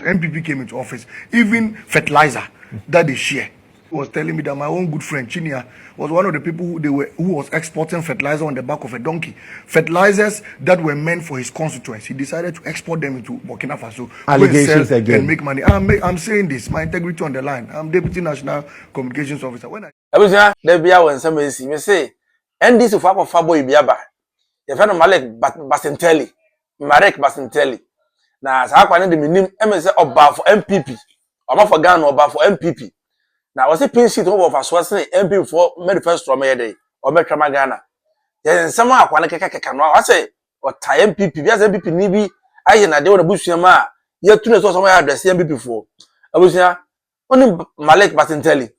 MPP came into office, even fertilizer that they share. Was telling me that my own good friend Chinia was one of the people who was exporting fertilizer on the back of a donkey. Fertilizers that were meant for his constituents. He decided to export them into Burkina Faso. Allegations again. And make money. I'm saying this, my integrity on the line. I'm Deputy National Communications Officer. When there be when somebody see me say, and this for Fabo Ibiaba. The friend of Malik Basintale. Malik Basintale. Now, as I can the minimum MSA or for MPP. I'm not for Ghana or for MPP. Now, was a pin sheet over for Swansea MP for made first from a day or Metro Ghana. Then someone I want to can I say, or tie MPP, as MPP Nibi, I and I don't want to bush your ma. You're two years or somewhere address MPP for. I was here only Malik Basintale.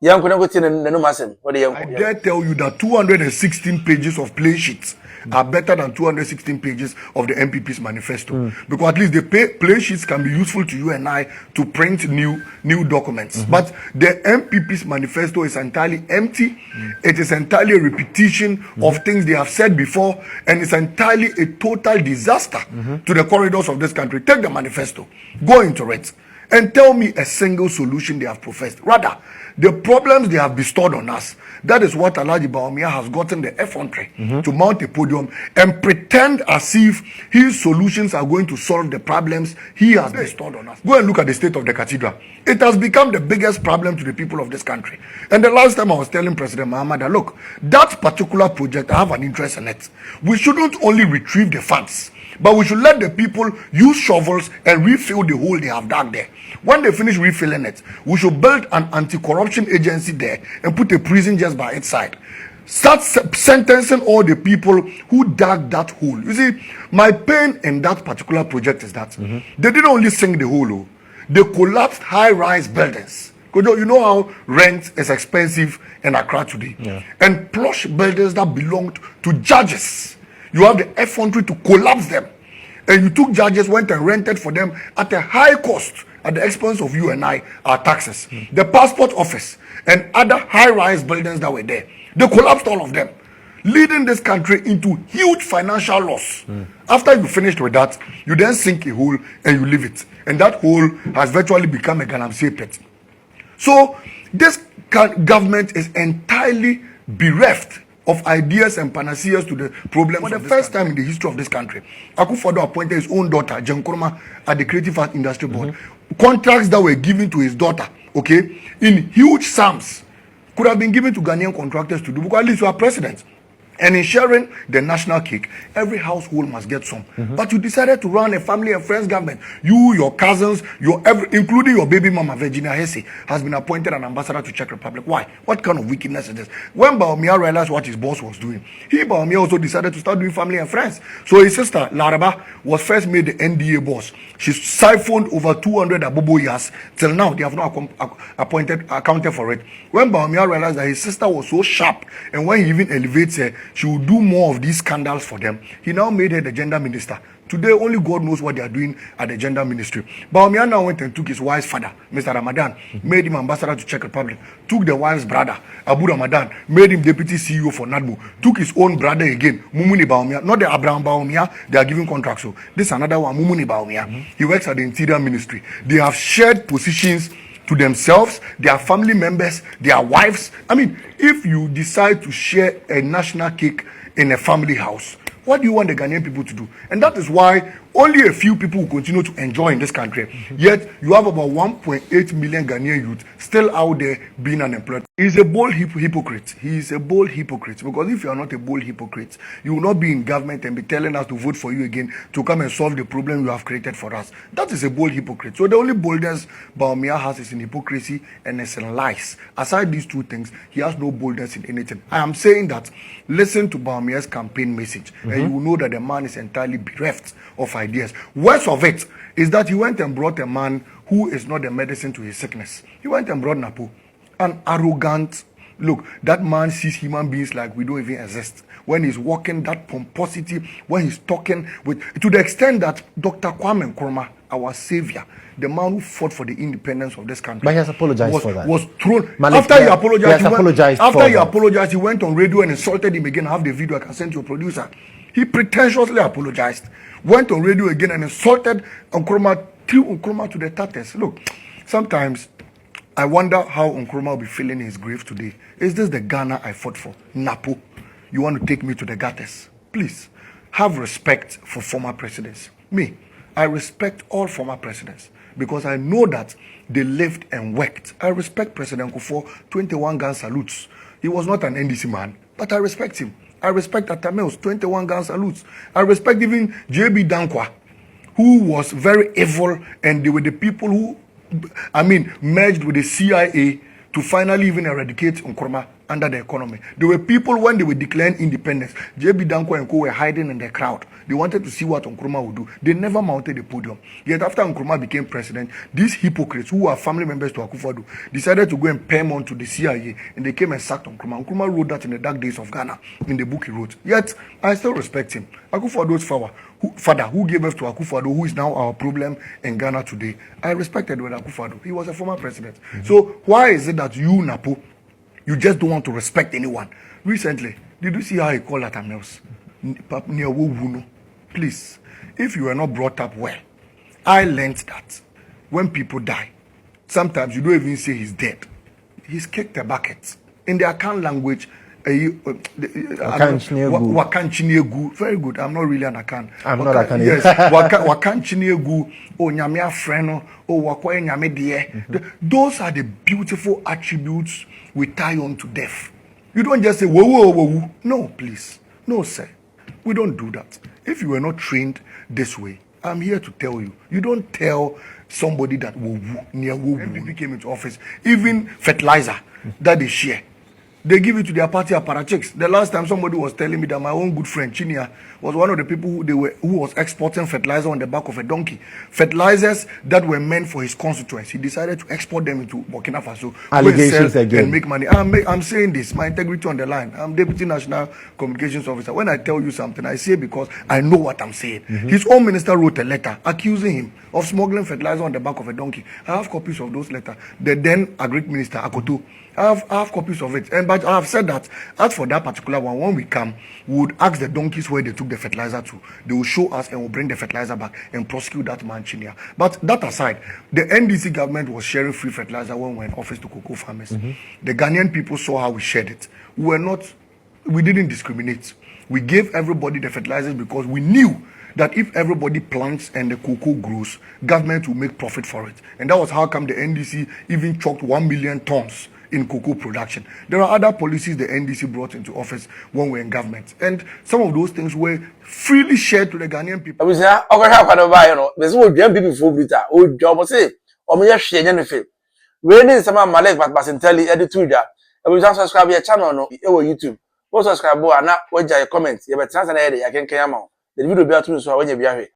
Young could never tell no massem. What do you I dare tell you that 216 pages of play sheets are better than 216 pages of the MPP's manifesto. Because at least the play sheets can be useful to you and I to print new documents. But the MPP's manifesto is entirely empty. It is entirely a repetition of things they have said before, and it's entirely a total disaster to the corridors of this country. Take the manifesto, go into it, and tell me a single solution they have professed. Rather, the problems they have bestowed on us, that is what Alhaji Bawumia has gotten the effrontery to mount a podium and pretend as if his solutions are going to solve the problems he has bestowed on us. Go and look at the state of the cathedral. It has become the biggest problem to the people of this country. And the last time I was telling President Muhammad that, look, that particular project, I have an interest in it. We shouldn't only retrieve the funds, but we should let the people use shovels and refill the hole they have dug there. When they finish refilling it, we should build an anti-corruption agency there and put a prison just by its side. Start sentencing all the people who dug that hole. You see, my pain in that particular project is that they didn't only sink the hole, they collapsed high-rise buildings. You know how rent is expensive in Accra today. And plush buildings that belonged to judges. You have the effrontery to collapse them. And you took judges, went and rented for them at a high cost, at the expense of you and I, our taxes. The passport office and other high-rise buildings that were there, they collapsed all of them, leading this country into huge financial loss. After you finished with that, you then sink a hole and you leave it. And that hole has virtually become a galamsey pit. So this government is entirely bereft of ideas and panaceas to the problems. For the first time in the history of this country, Akufo appointed his own daughter, Jenkuruma, at the Creative Arts Industry Board. Contracts that were given to his daughter, okay, in huge sums, could have been given to Ghanaian contractors to do, because at least you are president. And in sharing the national cake, every household must get some. But you decided to run a family and friends government. You, your cousins, including your baby mama, Virginia Hesse, has been appointed an ambassador to Czech Republic. Why? What kind of wickedness is this? When Bawumia realized what his boss was doing, Bawumia also decided to start doing family and friends. So his sister, Laraba, was first made the NDA boss. She siphoned over 200 abobo years. Till now, they have not accounted for it. When Bawumia realized that his sister was so sharp, and when he even elevates her, she will do more of these scandals for them, he now made her the gender minister. Today, only God knows what they are doing at the gender ministry. Bawumia now went and took his wife's father, Mr. Ramadan, made him ambassador to Czech Republic, took the wife's brother, Abu Ramadan, made him deputy CEO for NADMO, took his own brother again, Mumuni Bawumia, not the Abraham Bawumia, they are giving contracts. So this is another one, Mumuni Bawumia. He works at the Interior Ministry. They have shared positions to themselves, their family members, their wives. I mean, if you decide to share a national cake in a family house, what do you want the Ghanaian people to do? And that is why only a few people will continue to enjoy in this country. Yet, you have about 1.8 million Ghanaian youth still out there being unemployed. He's a bold hypocrite. He is a bold hypocrite. Because if you are not a bold hypocrite, you will not be in government and be telling us to vote for you again to come and solve the problem you have created for us. That is a bold hypocrite. So the only boldness Bawumia has is in hypocrisy and it's in lies. Aside these two things, he has no boldness in anything. I am saying that, listen to Bawumia's campaign message, and you will know that the man is entirely bereft of ideas. Worst of it is that he went and brought a man who is not the medicine to his sickness. He went and brought Napo, an arrogant. Look, that man sees human beings like we don't even exist. When he's walking, that pomposity, when he's talking with, to the extent that Dr. Kwame Nkrumah, our savior, the man who fought for the independence of this country, but he has apologized for that. Was thrown. Malik, after he apologized, he went on radio and insulted him again. I have the video. I can send to your producer. He pretentiously apologized, went on radio again and insulted Nkrumah threw Nkrumah to the tatters. Look, sometimes I wonder how Nkrumah will be feeling in his grave today. Is this the Ghana I fought for? Napo, you want to take me to the gutters? Please, have respect for former presidents. Me, I respect all former presidents because I know that they lived and worked. I respect President Akufo, 21 gun salutes. He was not an NDC man, but I respect him. I respect Atamels, 21 gun salutes. I respect even JB Dankwa, who was very evil, and they were the people who, merged with the CIA to finally even eradicate Nkrumah under the economy. There were people when they were declaring independence, JB Dankwa and co were hiding in the crowd. They wanted to see what Nkrumah would do. They never mounted the podium. Yet after Nkrumah became president, these hypocrites who are family members to Akufo decided to go and pay money to the CIA, and they came and sacked Nkrumah. Nkrumah wrote that in the dark days of Ghana in the book he wrote. Yet I still respect him. Akufo-Addo's father who gave birth to Akufo-Addo, who is now our problem in Ghana today. I respected with Akufo-Addo. He was a former president. So why is it that you, Napo, you just don't want to respect anyone? Recently, did you see how he called Atamels? Please, if you were not brought up well, I learned that when people die, sometimes you don't even say he's dead. He's kicked a bucket. In the Akan language, Wakanchiniegu. Very good. I'm not really an Akan. I'm not Akan. Yes. Wakanchiniegu. Oh, nyame freno. Oh, wakwe nyame die. Those are the beautiful attributes we tie on to death. You don't just say, whoa, whoa, whoa, whoa. No, please. No, sir. We don't do that. If you were not trained this way, I'm here to tell you. You don't tell somebody that woo near woo. MPP came into office. Even fertilizer that they share, they give it to their party apparatchiks. The last time somebody was telling me that my own good friend Chinia was one of the people who was exporting fertilizer on the back of a donkey. Fertilizers that were meant for his constituency. He decided to export them into Burkina Faso. Allegations again. And make money. I'm saying this, my integrity on the line. I'm Deputy National Communications Officer. When I tell you something, I say because I know what I'm saying. His own minister wrote a letter accusing him of smuggling fertilizer on the back of a donkey. I have copies of those letters. The then Agric Minister, Akoto, I have copies of it. But I have said that as for that particular one, when we come, we would ask the donkeys where they took the fertilizer to. They will show us and we'll bring the fertilizer back and prosecute that man, Chinia. But that aside, the NDC government was sharing free fertilizer when we were in office to cocoa farmers. The Ghanaian people saw how we shared it. We didn't discriminate. We gave everybody the fertilizers because we knew that if everybody plants and the cocoa grows, government will make profit for it. And that was how come the NDC even chalked 1 million tons in cocoa production. There are other policies the NDC brought into office when we're in government. And some of those things were freely shared to the Ghanaian people. I was there, there's no young people for Brita, old job, say, or me, she and film. When is some Malik, but Basintale, editor, I will just subscribe your channel on YouTube. Also, subscribe, and not watch your comments. You have a chance and I can come out. The video be out to so when you be here.